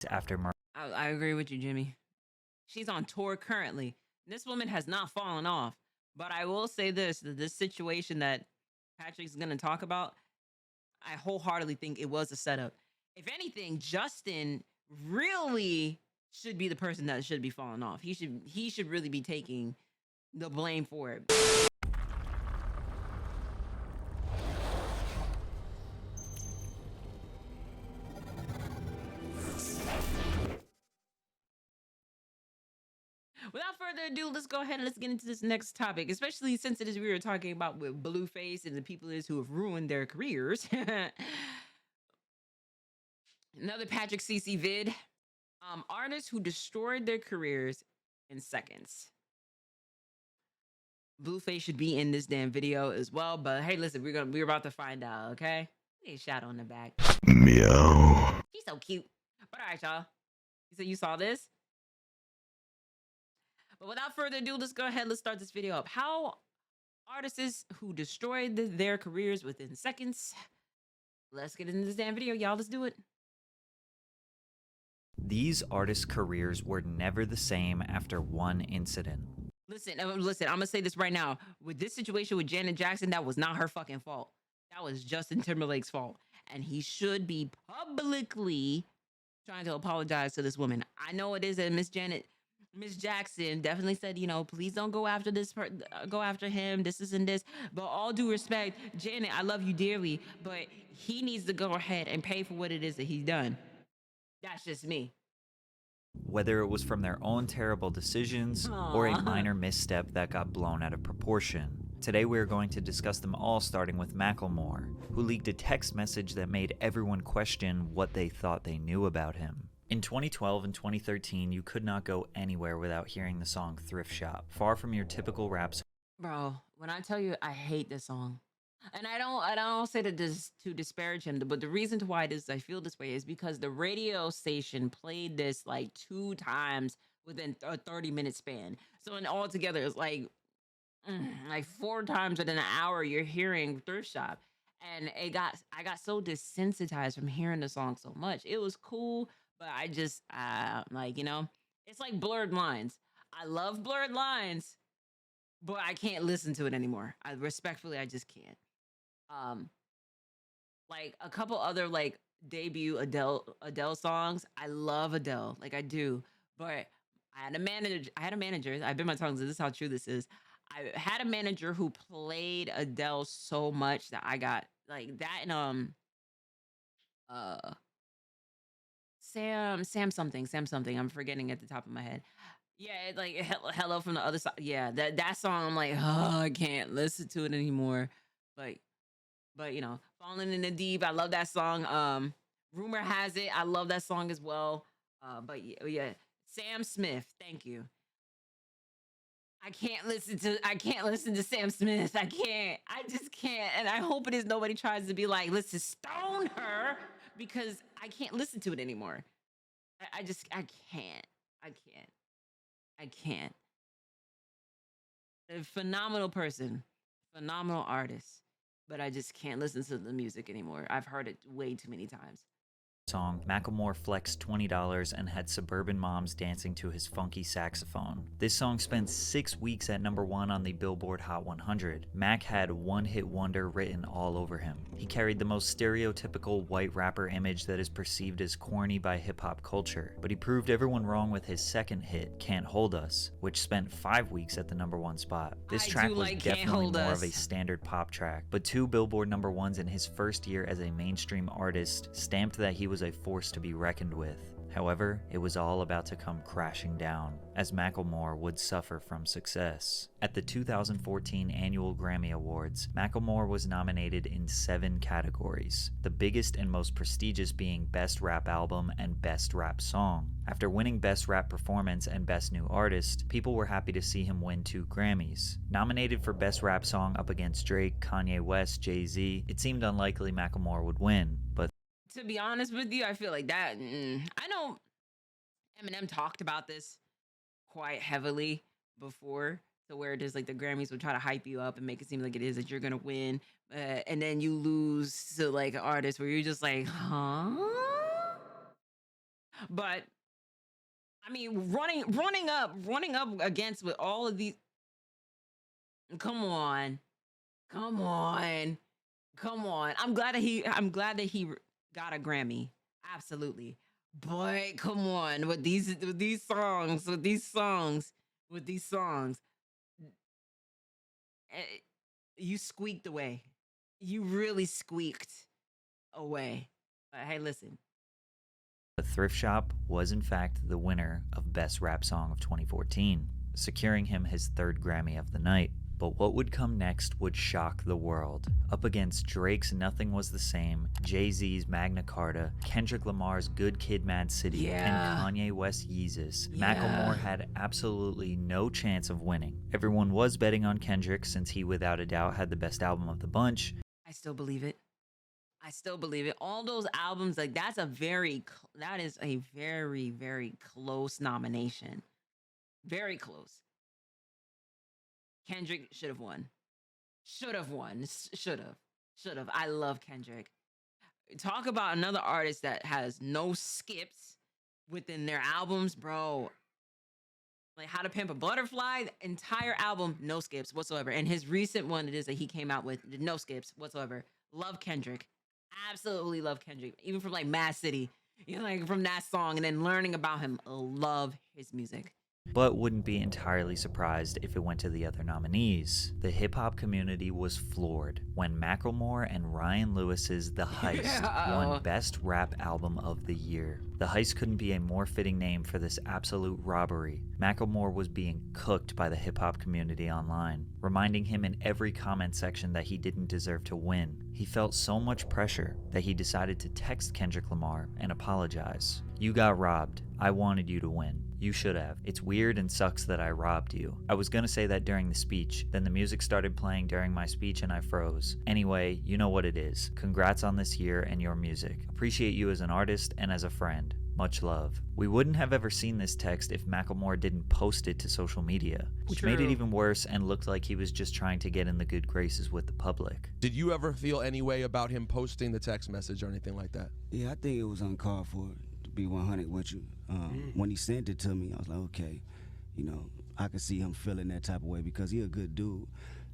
after I agree with you, Jimmy. She's on tour currently. This woman has not fallen off. But I will say this, that this situation that Patrick's going to talk about, I wholeheartedly think it was a setup. If anything, Justin really should be the person that should be falling off. He should really be taking the blame for it. Without further ado, let's go ahead and let's get into this next topic, especially since it is we were talking about with Blueface and the people is who have ruined their careers. Another Patrick CC vid. Artists who destroyed their careers in seconds. Blueface should be in this damn video as well, but hey, listen, we're about to find out, okay? Hey, shadow on the back. Meow. He's so cute. But all right, y'all. So you saw this? But without further ado, let's go ahead. Let's start this video up. How artists who destroyed their careers within seconds. Let's get into this damn video, y'all. Let's do it. These artists' careers were never the same after one incident. Listen, I'm gonna say this right now. With this situation with Janet Jackson, that was not her fucking fault. That was Justin Timberlake's fault. And he should be publicly trying to apologize to this woman. I know it is that Miss Jackson definitely said, you know, please don't go after go after him. This isn't this. But all due respect, Janet, I love you dearly, but he needs to go ahead and pay for what it is that he's done. That's just me. Whether it was from their own terrible decisions or a minor misstep that got blown out of proportion. Today we are going to discuss them all, starting with Macklemore, who leaked a text message that made everyone question what they thought they knew about him. In 2012 and 2013, you could not go anywhere without hearing the song Thrift Shop, far from your typical rap song. Bro, when I tell you I hate this song, and I don't say that this to disparage him, but the reason to why I feel this way is because the radio station played this like 2 times within a 30-minute span. So in altogether, it's like 4 times within an hour you're hearing Thrift Shop. And I got so desensitized from hearing the song so much. It was cool, but I just like, you know, it's like Blurred Lines. I love Blurred Lines, but I can't listen to it anymore. I just can't. Like a couple other like debut Adele songs. I love Adele, like I do, but I had a manager. I bit my tongue. This is how true this is. I had a manager who played Adele so much that I got like that and uh Sam something. I'm forgetting at the top of my head. Yeah, like hello from the other side. Yeah, that song. I'm like, oh, I can't listen to it anymore. But you know, falling in the deep. I love that song. Rumor has it. I love that song as well. But yeah, Sam Smith. Thank you. I can't listen to Sam Smith. I just can't. And I hope it is nobody tries to be like, let's just stone her because I can't listen to it anymore. I can't. I can't. A phenomenal person, phenomenal artist, but I just can't listen to the music anymore. I've heard it way too many times. Song, Macklemore flexed $20 and had suburban moms dancing to his funky saxophone. This song spent 6 weeks at #1 on the Billboard Hot 100. Mac had one-hit wonder written all over him. He carried the most stereotypical white rapper image that is perceived as corny by hip-hop culture, but he proved everyone wrong with his second hit, Can't Hold Us, which spent 5 weeks at the #1 spot. This track was definitely more of a standard pop track, but 2 Billboard #1s in his first year as a mainstream artist stamped that he was a force to be reckoned with. However, it was all about to come crashing down, as Macklemore would suffer from success. At the 2014 annual Grammy Awards, Macklemore was nominated in 7 categories, the biggest and most prestigious being Best Rap Album and Best Rap Song. After winning Best Rap Performance and Best New Artist, people were happy to see him win 2 Grammys. Nominated for Best Rap Song up against Drake, Kanye West, Jay-Z, it seemed unlikely Macklemore would win, but to be honest with you, I feel like that. I know Eminem talked about this quite heavily before, so where it is like the Grammys would try to hype you up and make it seem like it is that you're gonna win, and then you lose to like an artist where you're just like, huh? But I mean, running up against with all of these. Come on, come on, come on. I'm glad that he got a Grammy. Absolutely. But come on, with these songs, eh, you squeaked away. You really squeaked away. But hey, listen. The Thrift Shop was in fact the winner of Best Rap Song of 2014, securing him his third Grammy of the night. But what would come next would shock the world. Up against Drake's Nothing Was the Same, Jay-Z's Magna Carta, Kendrick Lamar's Good Kid Mad City, Yeah. and Kanye West's Yeezus, Yeah. Macklemore had absolutely no chance of winning. Everyone was betting on Kendrick since he without a doubt had the best album of the bunch. I still believe it. I still believe it. All those albums, like that is a very, very close nomination. Very close. Kendrick should have won. Should have won. Should have. Should have. I love Kendrick. Talk about another artist that has no skips within their albums, bro. Like How to Pimp a Butterfly, the entire album, no skips whatsoever. And his recent one, it is that he came out with no skips whatsoever. Love Kendrick. Absolutely love Kendrick. Even from like Mad City, you know, like from that song and then learning about him, love his music. But wouldn't be entirely surprised if it went to the other nominees. The hip hop community was floored when Macklemore and Ryan Lewis's The Heist won Best Rap Album of the Year. The Heist couldn't be a more fitting name for this absolute robbery. Macklemore was being cooked by the hip hop community online, reminding him in every comment section that he didn't deserve to win. He felt so much pressure that he decided to text Kendrick Lamar and apologize. "You got robbed. I wanted you to win. You should have. It's weird and sucks that I robbed you. I was gonna say that during the speech, then the music started playing during my speech and I froze. Anyway, you know what it is. Congrats on this year and your music. Appreciate you as an artist and as a friend. Much love." We wouldn't have ever seen this text if Macklemore didn't post it to social media, which made it True. even worse and looked like he was just trying to get in the good graces with the public. Did you ever feel any way about him posting the text message or anything like that? Yeah, I think it was uncalled for, to be 100 with you. When he sent it to me, I was like, okay, you know, I could see him feeling that type of way because he a good dude.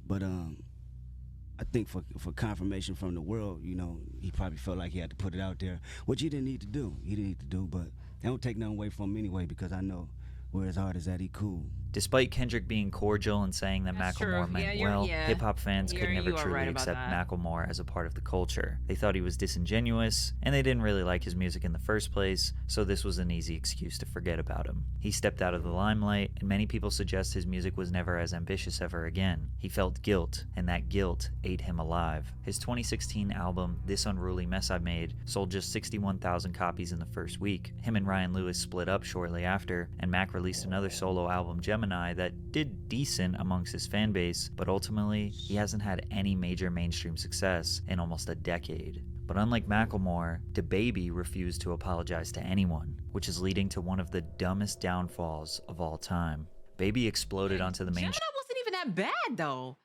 But I think for confirmation from the world, you know, he probably felt like he had to put it out there, which he didn't need to do. He didn't need to do, but they don't take nothing away from him anyway because I know where his heart is at, he cool. Despite Kendrick being cordial and saying that That's Macklemore true. meant Yeah, well, hip-hop fans could never you are truly right about accept that. Macklemore as a part of the culture. They thought he was disingenuous, and they didn't really like his music in the first place, so this was an easy excuse to forget about him. He stepped out of the limelight, and many people suggest his music was never as ambitious ever again. He felt guilt, and that guilt ate him alive. His 2016 album, This Unruly Mess I Made, sold just 61,000 copies in the first week. Him and Ryan Lewis split up shortly after, and Mac released another solo album, Gemini, that did decent amongst his fan base, but ultimately, he hasn't had any major mainstream success in almost a decade. But unlike Macklemore, DaBaby refused to apologize to anyone, which is leading to one of the dumbest downfalls of all time. Baby exploded onto the Gemini mainstream. wasn't even that bad though.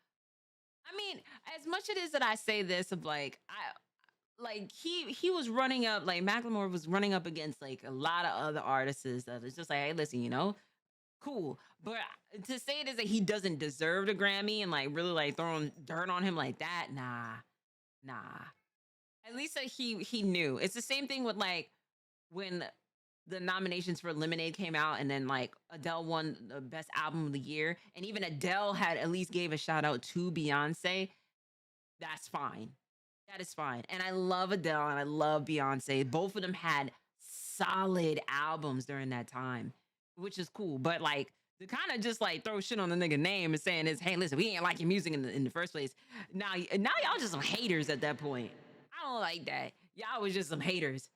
I mean, as much it is that I say this of like he was running up, like Macklemore was running up against like a lot of other artists that it's just like, hey, listen, you know, cool. But to say it is that he doesn't deserve the Grammy and like really like throwing dirt on him like that, nah. At least that he knew. It's the same thing with like when the nominations for Lemonade came out and then like Adele won the best album of the year, and even Adele had at least gave a shout out to Beyonce. That's fine. That is fine. And I love Adele and I love Beyonce. Both of them had solid albums during that time, which is cool. But like to kind of just like throw shit on the nigga name and saying is, hey, listen, we ain't like your music in the first place. Now y'all just some haters at that point. I don't like that. Y'all was just some haters.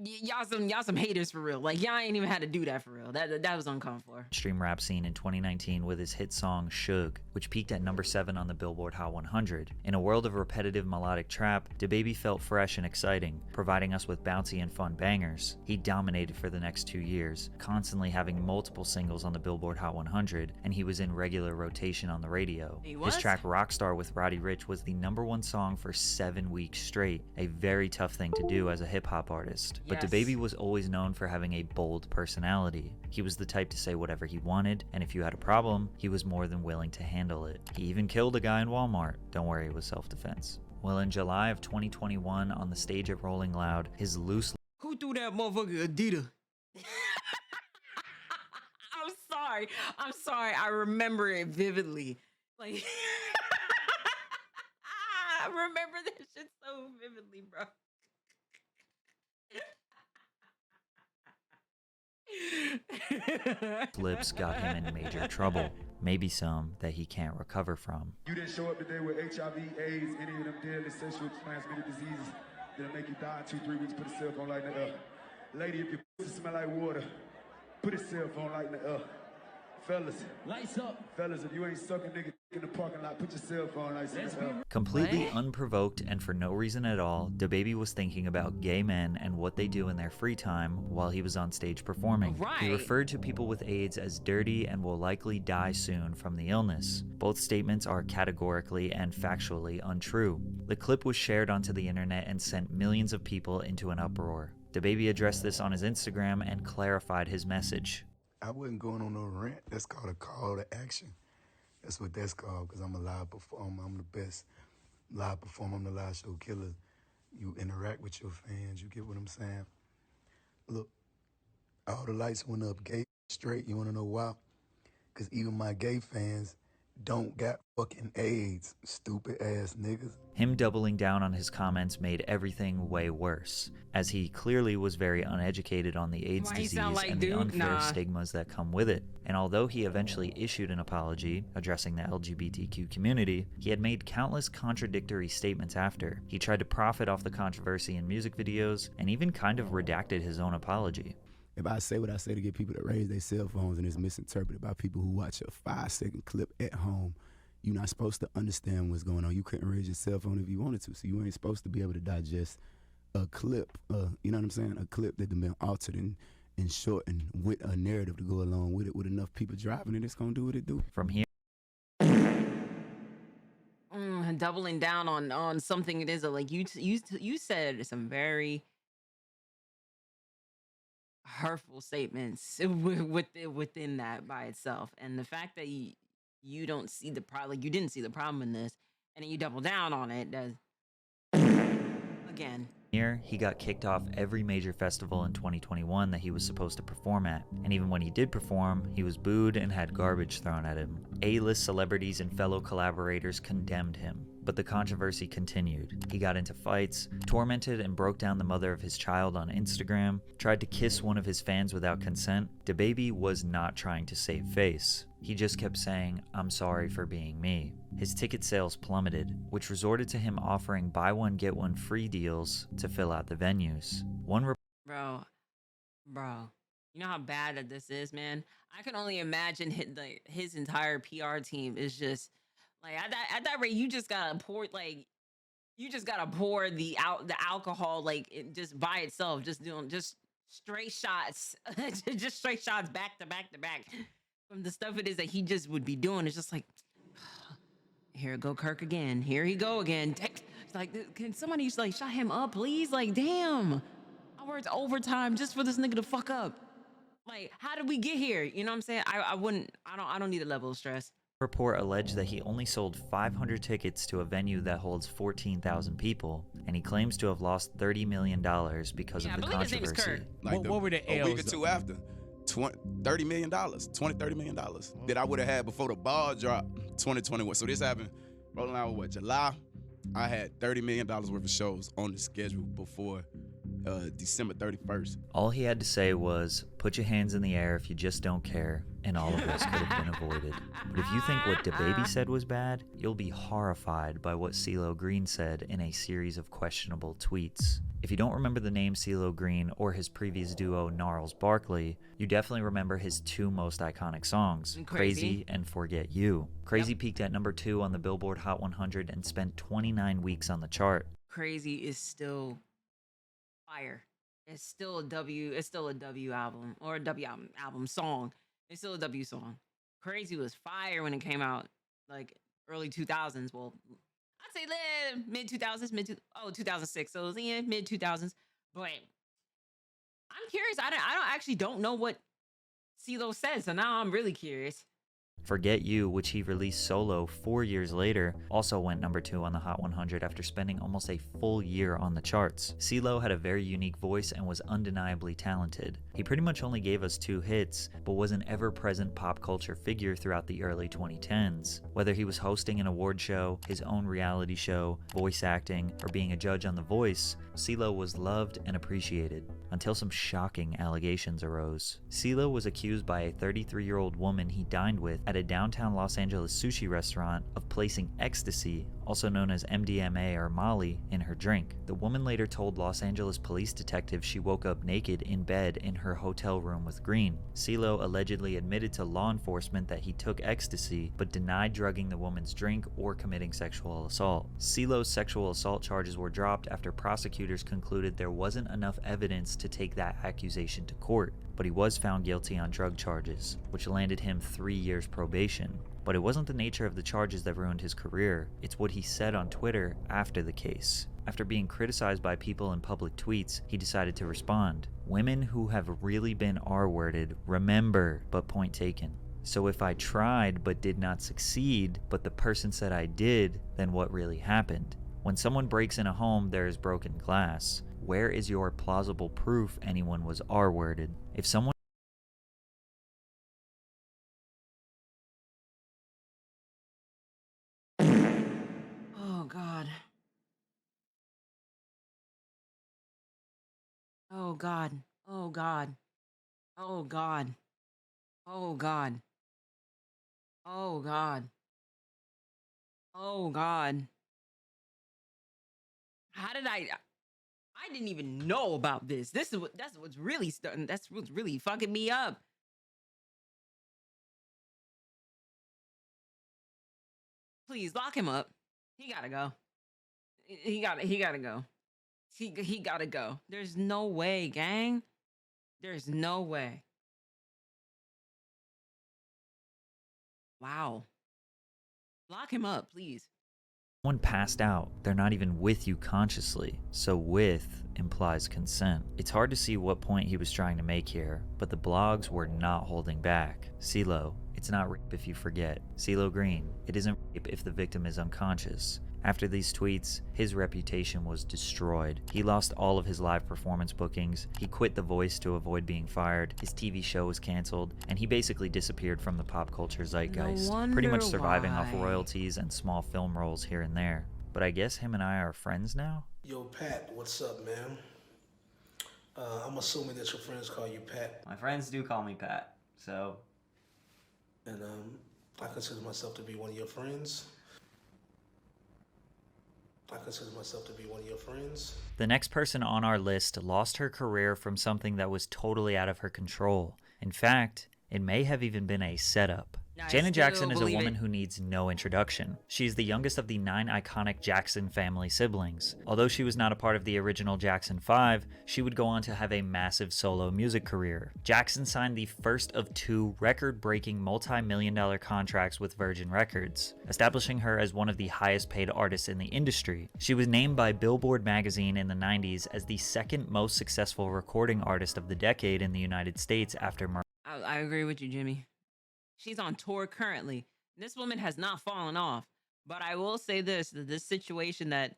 y'all some haters for real. Like y'all ain't even had to do that for real. That was uncalled for. Mainstream rap scene in 2019 with his hit song Suge, which peaked at number 7 on the Billboard Hot 100. In a world of repetitive melodic trap, DaBaby felt fresh and exciting, providing us with bouncy and fun bangers. He dominated for the next 2 years, constantly having multiple singles on the Billboard Hot 100, and he was in regular rotation on the radio. His track Rockstar with Roddy Ricch was the #1 song for 7 weeks straight, a very tough thing to do as a hip-hop artist. But DaBaby was always known for having a bold personality. He was the type to say whatever he wanted, and if you had a problem, he was more than willing to handle it. He even killed a guy in Walmart. Don't worry, it was self-defense. Well, in July of 2021, on the stage at Rolling Loud, his loose... Who threw that motherfucker Adidas? I'm sorry. I remember it vividly. Like, I remember that shit so vividly, bro. Flips got him in major trouble. Maybe some that he can't recover from. You didn't show up today with HIV, AIDS, any of them deadly sexually transmitted diseases that'll make you die in 2-3 weeks. Put a cell phone light in the air. Lady, if your pussy smell like water, put a cell phone light in the air. Fellas, lights up. Fellas, if you ain't sucking nigga in the parking lot, put your cell phone lights in the air. Completely unprovoked and for no reason at all, DaBaby was thinking about gay men and what they do in their free time while he was on stage performing. He referred to people with AIDS as dirty and will likely die soon from the illness. Both statements are categorically and factually untrue. The clip was shared onto the internet and sent millions of people into an uproar. DaBaby addressed this on his Instagram and clarified his message. I wasn't going on no rant. That's called a call to action. That's what that's called, because I'm a live performer. I'm the best live performer. I'm the live show killer. You interact with your fans. You get what I'm saying? Look, all the lights went up gay straight. You want to know why? Because even my gay fans don't got fucking AIDS, stupid ass niggas. Him doubling down on his comments made everything way worse, as he clearly was very uneducated on the AIDS disease and the unfair stigmas that come with it. And although he eventually issued an apology addressing the LGBTQ community, he had made countless contradictory statements after. He tried to profit off the controversy in music videos and even kind of redacted his own apology. If I say what I say to get people to raise their cell phones and it's misinterpreted by people who watch a 5-second clip at home, you're not supposed to understand what's going on. You couldn't raise your cell phone if you wanted to, so you ain't supposed to be able to digest a clip, you know what I'm saying? A clip that has been altered and shortened with a narrative to go along with it, with enough people driving it, it's gonna do what it do. From here, doubling down on something it is like you said some very hurtful statements within that by itself, and the fact that you don't see the problem, like you didn't see the problem in this, and then you double down on it. Does again. He got kicked off every major festival in 2021 that he was supposed to perform at, and even when he did perform, he was booed and had garbage thrown at him. A-list celebrities and fellow collaborators condemned him, but the controversy continued. He got into fights, tormented and broke down the mother of his child on Instagram, tried to kiss one of his fans without consent. DaBaby was not trying to save face. He just kept saying, "I'm sorry for being me." His ticket sales plummeted, which resorted to him offering buy one get one free deals to fill out the venues. Bro, you know how bad that this is, man? I can only imagine his entire PR team is just like at that rate. You just gotta pour the alcohol just by itself, just straight shots, just straight shots back to back to back from the stuff it is that he just would be doing. It's just like, here go Kirk again. Here he go again. It's like, can somebody just shut him up, please? Like, damn, I worked overtime just for this nigga to fuck up. Like, how did we get here? You know what I'm saying? I don't need a level of stress. Report alleged that he only sold 500 tickets to a venue that holds 14,000 people, and he claims to have lost $30 million because of the controversy. Like what were the L's? A week or two after, $30 million that I would have had before the ball dropped 2021. So this happened rolling out July. I had $30 million worth of shows on the schedule before December 31st. All he had to say was, "Put your hands in the air if you just don't care," and all of this could have been avoided. But if you think what DaBaby said was bad, you'll be horrified by what CeeLo Green said in a series of questionable tweets. If you don't remember the name CeeLo Green or his previous duo Gnarls Barkley, you definitely remember his two most iconic songs, Crazy and Forget You. Crazy peaked at number 2 on the Billboard Hot 100 and spent 29 weeks on the chart. Crazy is still fire. It's still a W. It's still a W album or a W album song. It's still a W song. Crazy was fire when it came out, like early 2000s. Well, I'd say mid 2000s, 2006. So it was in mid 2000s. But I'm curious. I don't know what CeeLo said. So now I'm really curious. Forget You, which he released solo 4 years later, also went number 2 on the Hot 100 after spending almost a full year on the charts. CeeLo had a very unique voice and was undeniably talented. He pretty much only gave us 2 hits, but was an ever-present pop culture figure throughout the early 2010s. Whether he was hosting an award show, his own reality show, voice acting, or being a judge on The Voice, CeeLo was loved and appreciated, until some shocking allegations arose. CeeLo was accused by a 33-year-old woman he dined with at a downtown Los Angeles sushi restaurant of placing ecstasy, also known as MDMA or Molly, in her drink. The woman later told Los Angeles police detectives she woke up naked in bed in her hotel room with Green. CeeLo allegedly admitted to law enforcement that he took ecstasy, but denied drugging the woman's drink or committing sexual assault. CeeLo's sexual assault charges were dropped after prosecutors concluded there wasn't enough evidence to take that accusation to court, but he was found guilty on drug charges, which landed him 3 years probation. But it wasn't the nature of the charges that ruined his career, it's what he said on Twitter after the case. After being criticized by people in public tweets, he decided to respond. "Women who have really been R-worded, remember, but point taken. So if I tried but did not succeed, but the person said I did, then what really happened? When someone breaks in a home, there is broken glass. Where is your plausible proof anyone was R-worded? If someone Oh God. Oh God. Oh God. Oh God. Oh God. Oh God. Oh God. How did I didn't even know about this. That's what's really starting. That's what's really fucking me up. Please lock him up. He gotta go. He gotta go. He gotta go. There's no way, gang. There's no way. Wow. Lock him up, please. passed out, they're not even with you consciously, so with implies consent. It's hard to see what point he was trying to make here, but the blogs were not holding back. CeeLo, it's not rape if you forget. CeeLo Green, it isn't rape if the victim is unconscious. After these tweets, his reputation was destroyed. He lost all of his live performance bookings, he quit The Voice to avoid being fired, his TV show was canceled, and he basically disappeared from the pop culture zeitgeist, pretty much surviving off royalties and small film roles here and there. But I guess him and I are friends now? Yo, Pat, what's up, man? I'm assuming that your friends call you Pat. My friends do call me Pat, so... And I consider myself to be one of your friends. The next person on our list lost her career from something that was totally out of her control. In fact, it may have even been a setup. Janet Jackson is a woman who needs no introduction. She is the youngest of the 9 iconic Jackson family siblings. Although she was not a part of the original Jackson 5, she would go on to have a massive solo music career. Jackson signed the first of 2 record-breaking multi-million-dollar contracts with Virgin Records, establishing her as one of the highest-paid artists in the industry. She was named by Billboard magazine in the 90s as the second most successful recording artist of the decade in the United States after Mariah. I agree with you, Jimmy. She's on tour currently. This woman has not fallen off. But I will say this, that this situation that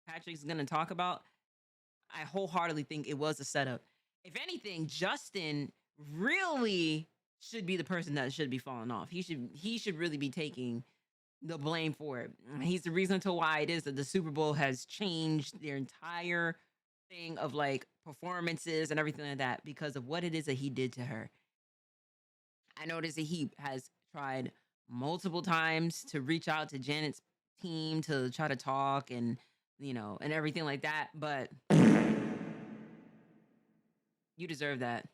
Patrick's going to talk about, I wholeheartedly think it was a setup. If anything, Justin really should be the person that should be falling off. He should really be taking the blame for it. He's the reason to why it is that the Super Bowl has changed their entire thing of like performances and everything like that because of what it is that he did to her. I noticed that he has tried multiple times to reach out to Janet's team to try to talk and, and everything like that. But you deserve that.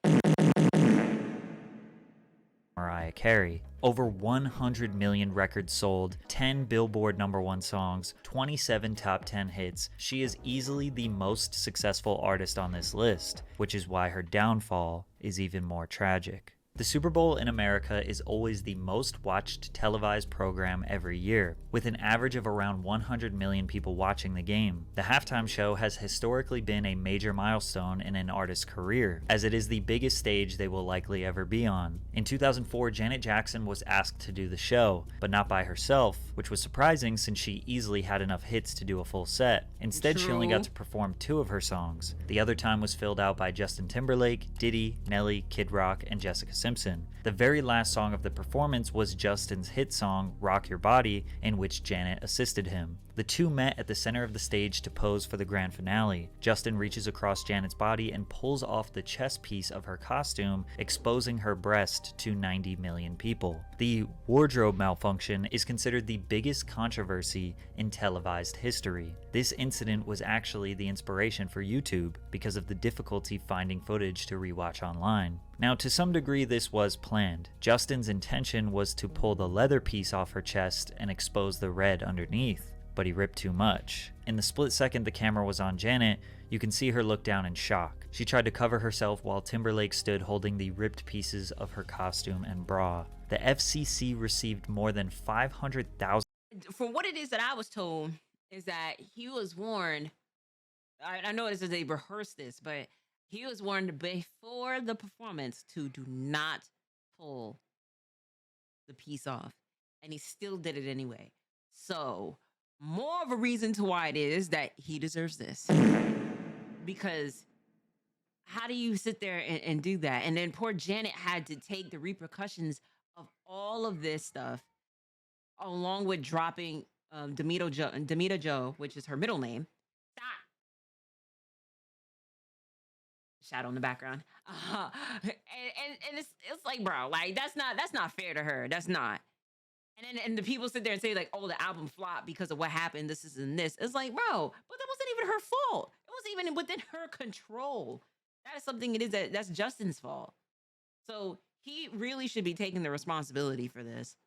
Mariah Carey. Over 100 million records sold, 10 Billboard #1 songs, 27 top 10 hits. She is easily the most successful artist on this list, which is why her downfall is even more tragic. The Super Bowl in America is always the most watched televised program every year, with an average of around 100 million people watching the game. The halftime show has historically been a major milestone in an artist's career, as it is the biggest stage they will likely ever be on. In 2004, Janet Jackson was asked to do the show, but not by herself, which was surprising since she easily had enough hits to do a full set. Instead, she only got to perform 2 of her songs. The other time was filled out by Justin Timberlake, Diddy, Nelly, Kid Rock, and Jessica Simpson. The very last song of the performance was Justin's hit song, Rock Your Body, in which Janet assisted him. The two met at the center of the stage to pose for the grand finale. Justin reaches across Janet's body and pulls off the chest piece of her costume, exposing her breast to 90 million people. The wardrobe malfunction is considered the biggest controversy in televised history. This incident was actually the inspiration for YouTube because of the difficulty finding footage to rewatch online. Now, to some degree, this was planned. Justin's intention was to pull the leather piece off her chest and expose the red underneath, but he ripped too much. In the split second the camera was on Janet, you can see her look down in shock. She tried to cover herself while Timberlake stood holding the ripped pieces of her costume and bra. The FCC received more than 500,000. From what it is that I was told, is that he was warned. I know this is they rehearsed this, but he was warned before the performance to do not pull the piece off, and he still did it anyway. So, more of a reason to why it is that he deserves this. Because how do you sit there and do that? And then poor Janet had to take the repercussions of all of this stuff, along with dropping Demita Joe, which is her middle name. Stop. Shadow in the background. And it's like, bro, like that's not fair to her. That's not. And the people sit there and say like, oh, the album flopped because of what happened. This is and this. It's like, bro, but that wasn't even her fault. It wasn't even within her control. That is something that's Justin's fault. So he really should be taking the responsibility for this.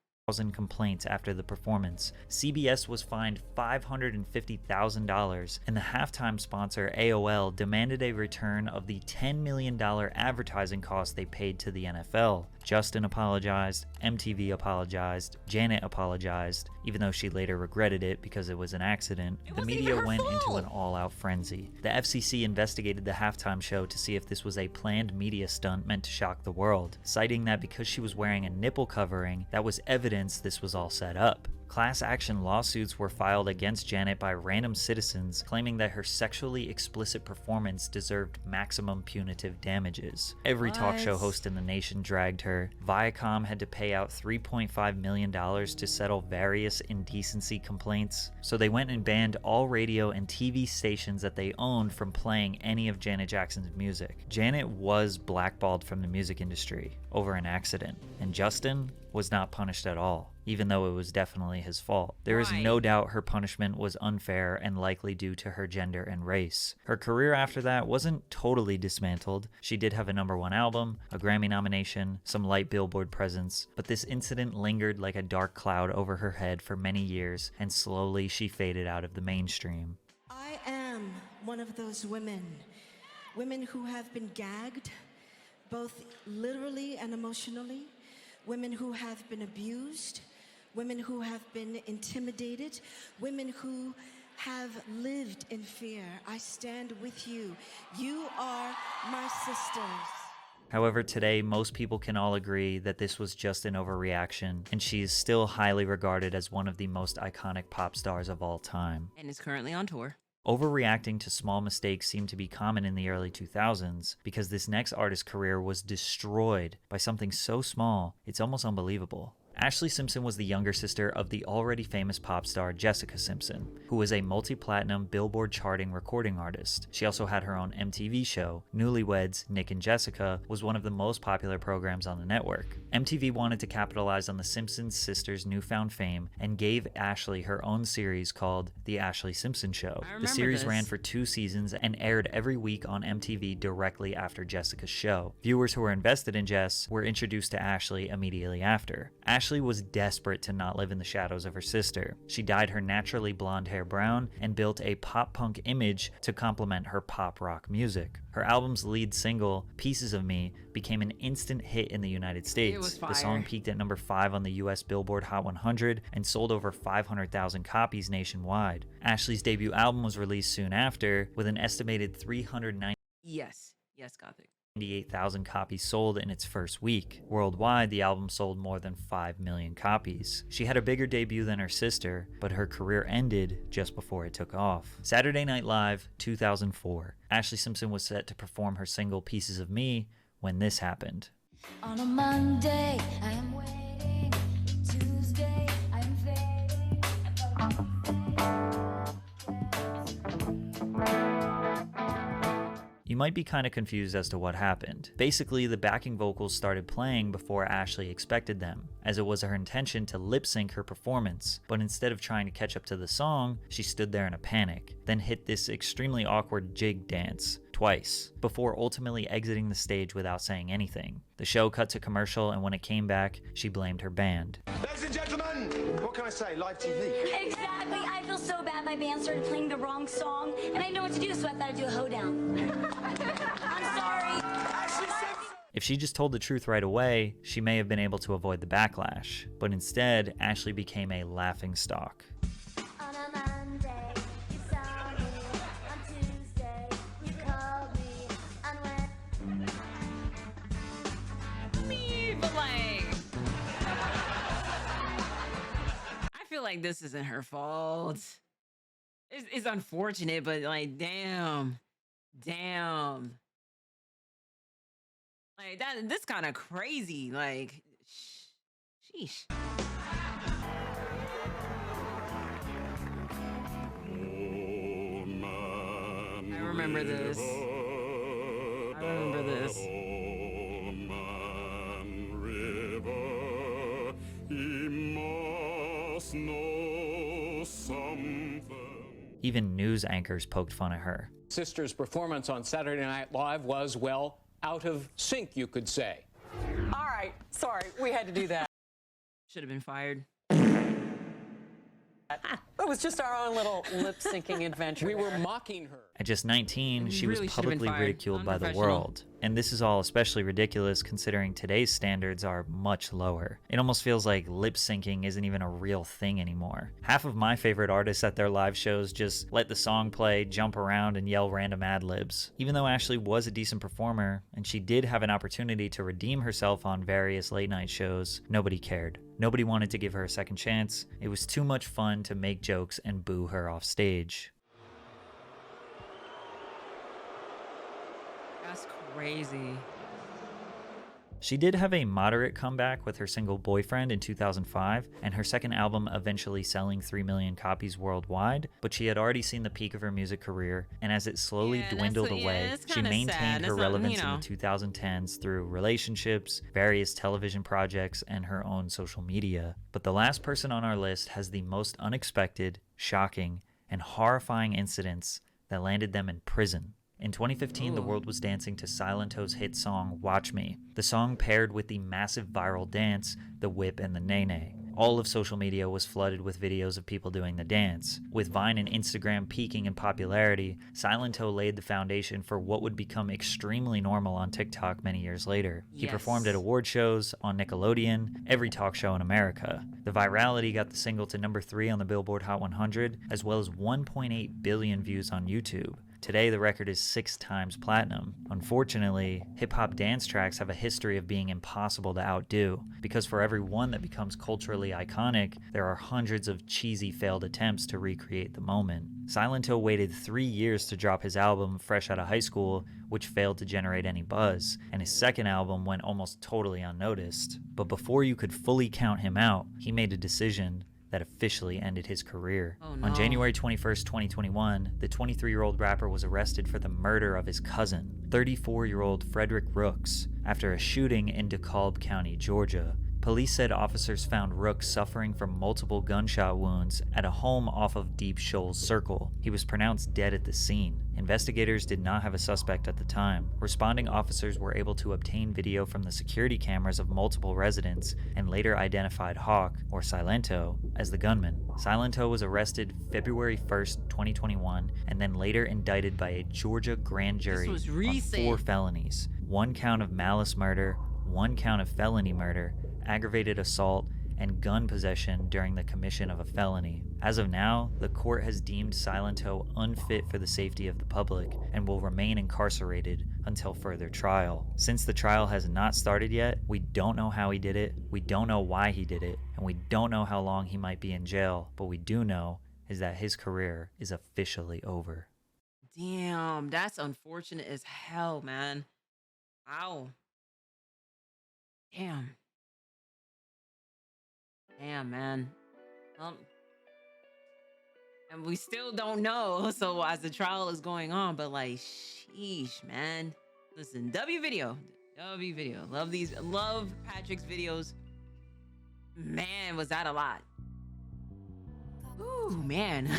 Complaints after the performance. CBS was fined $550,000, and the halftime sponsor AOL demanded a return of the $10 million advertising cost they paid to the NFL. Justin apologized, MTV apologized, Janet apologized, even though she later regretted it because it was an accident. The media went into an all-out frenzy. The FCC investigated the halftime show to see if this was a planned media stunt meant to shock the world, citing that because she was wearing a nipple covering, that was evidence this was all set up. Class action lawsuits were filed against Janet by random citizens, claiming that her sexually explicit performance deserved maximum punitive damages. Every talk show host in the nation dragged her. Viacom had to pay out $3.5 million to settle various indecency complaints, so they went and banned all radio and TV stations that they owned from playing any of Janet Jackson's music. Janet was blackballed from the music industry over an accident, and Justin was not punished at all, even though it was definitely his fault. There is no doubt her punishment was unfair and likely due to her gender and race. Her career after that wasn't totally dismantled. She did have a #1 album, a Grammy nomination, some light Billboard presence, but this incident lingered like a dark cloud over her head for many years, and slowly she faded out of the mainstream. I am one of those women who have been gagged, both literally and emotionally, women who have been abused, women who have been intimidated, women who have lived in fear. I stand with you. You are my sisters. However, today, most people can all agree that this was just an overreaction, and she is still highly regarded as one of the most iconic pop stars of all time. And is currently on tour. Overreacting to small mistakes seemed to be common in the early 2000s because this next artist's career was destroyed by something so small, it's almost unbelievable. Ashley Simpson was the younger sister of the already famous pop star Jessica Simpson, who was a multi-platinum Billboard charting recording artist. She also had her own MTV show. Newlyweds, Nick and Jessica was one of the most popular programs on the network. MTV wanted to capitalize on the Simpson sisters' newfound fame and gave Ashley her own series called The Ashley Simpson Show. The series ran for 2 seasons and aired every week on MTV directly after Jessica's show. Viewers who were invested in Jess were introduced to Ashley immediately after. Ashley was desperate to not live in the shadows of her sister. She dyed her naturally blonde hair brown and built a pop-punk image to complement her pop-rock music. Her album's lead single, Pieces of Me, became an instant hit in the United States. It was fire. The song peaked at number 5 on the US Billboard Hot 100 and sold over 500,000 copies nationwide. Ashley's debut album was released soon after, with an estimated 398,000 Yes, Gothic. copies sold in its first week. Worldwide, the album sold more than 5 million copies. She had a bigger debut than her sister, but her career ended just before it took off. Saturday Night Live, 2004. Ashley Simpson was set to perform her single Pieces of Me when this happened. On a Monday, I am waiting. Tuesday, I am fading. You might be kind of confused as to what happened. Basically, the backing vocals started playing before Ashley expected them, as it was her intention to lip sync her performance, but instead of trying to catch up to the song, she stood there in a panic, then hit this extremely awkward jig dance twice, before ultimately exiting the stage without saying anything. The show cut to commercial, and when it came back, she blamed her band. Ladies and gentlemen, what can I say? Live TV. Exactly. I feel so bad. My band started playing the wrong song, and I didn't know what to do, so I thought I'd do a hoedown. I'm sorry. If she just told the truth right away, she may have been able to avoid the backlash, but instead, Ashley became a laughingstock. On a Monday, you saw me. On Tuesday, you called me. On I feel like this isn't her fault. It's unfortunate, but like, damn. Like that, this kind of crazy. Like, sheesh. I remember this. Even news anchors poked fun at her. Sister's performance on Saturday Night Live was, well, out of sync, you could say. All right, sorry, we had to do that. Should have been fired. It was just our own little lip-syncing adventure. We were mocking her. At just 19, she really was should have been publicly fired. ridiculed by the Unprofessional. world. And this is all especially ridiculous considering today's standards are much lower. It almost feels like lip syncing isn't even a real thing anymore. Half of my favorite artists at their live shows just let the song play, jump around, and yell random ad-libs. Even though Ashley was a decent performer, and she did have an opportunity to redeem herself on various late-night shows, nobody cared. Nobody wanted to give her a second chance. It was too much fun to make jokes and boo her off stage. That's crazy. She did have a moderate comeback with her single Boyfriend in 2005, and her second album eventually selling 3 million copies worldwide, but she had already seen the peak of her music career, and as it slowly dwindled away, she maintained her relevance in the 2010s through relationships, various television projects, and her own social media. But the last person on our list has the most unexpected, shocking, and horrifying incidents that landed them in prison. In 2015, the world was dancing to Silent-O's hit song, Watch Me. The song paired with the massive viral dance, the whip and the nay-nay. All of social media was flooded with videos of people doing the dance. With Vine and Instagram peaking in popularity, Silent-O laid the foundation for what would become extremely normal on TikTok many years later. He performed at award shows, on Nickelodeon, every talk show in America. The virality got the single to number 3 on the Billboard Hot 100, as well as 1.8 billion views on YouTube. Today, the record is 6 times platinum. Unfortunately, hip-hop dance tracks have a history of being impossible to outdo, because for every one that becomes culturally iconic, there are hundreds of cheesy failed attempts to recreate the moment. Silent Hill waited 3 years to drop his album fresh out of high school, which failed to generate any buzz, and his second album went almost totally unnoticed. But before you could fully count him out, he made a decision that officially ended his career. Oh, no. On January 21st, 2021, the 23-year-old rapper was arrested for the murder of his cousin, 34-year-old Frederick Rooks, after a shooting in DeKalb County, Georgia. Police said officers found Rooks suffering from multiple gunshot wounds at a home off of Deep Shoals Circle. He was pronounced dead at the scene. Investigators did not have a suspect at the time. Responding officers were able to obtain video from the security cameras of multiple residents and later identified Hawk, or Silento, as the gunman. Silento was arrested February 1st, 2021, and then later indicted by a Georgia grand jury was on recent. 4 felonies: 1 count of malice murder, 1 count of felony murder, aggravated assault, and gun possession during the commission of a felony. As of now, the court has deemed Silento unfit for the safety of the public and will remain incarcerated until further trial. Since the trial has not started yet, we don't know how he did it, we don't know why he did it, and we don't know how long he might be in jail. But we do know is that his career is officially over. Damn, that's unfortunate as hell, man. Ow. Damn. Damn, man. And we still don't know. So as the trial is going on, but like, sheesh, man. Listen, W video. Love Patrick's videos. Man, was that a lot. Ooh, man.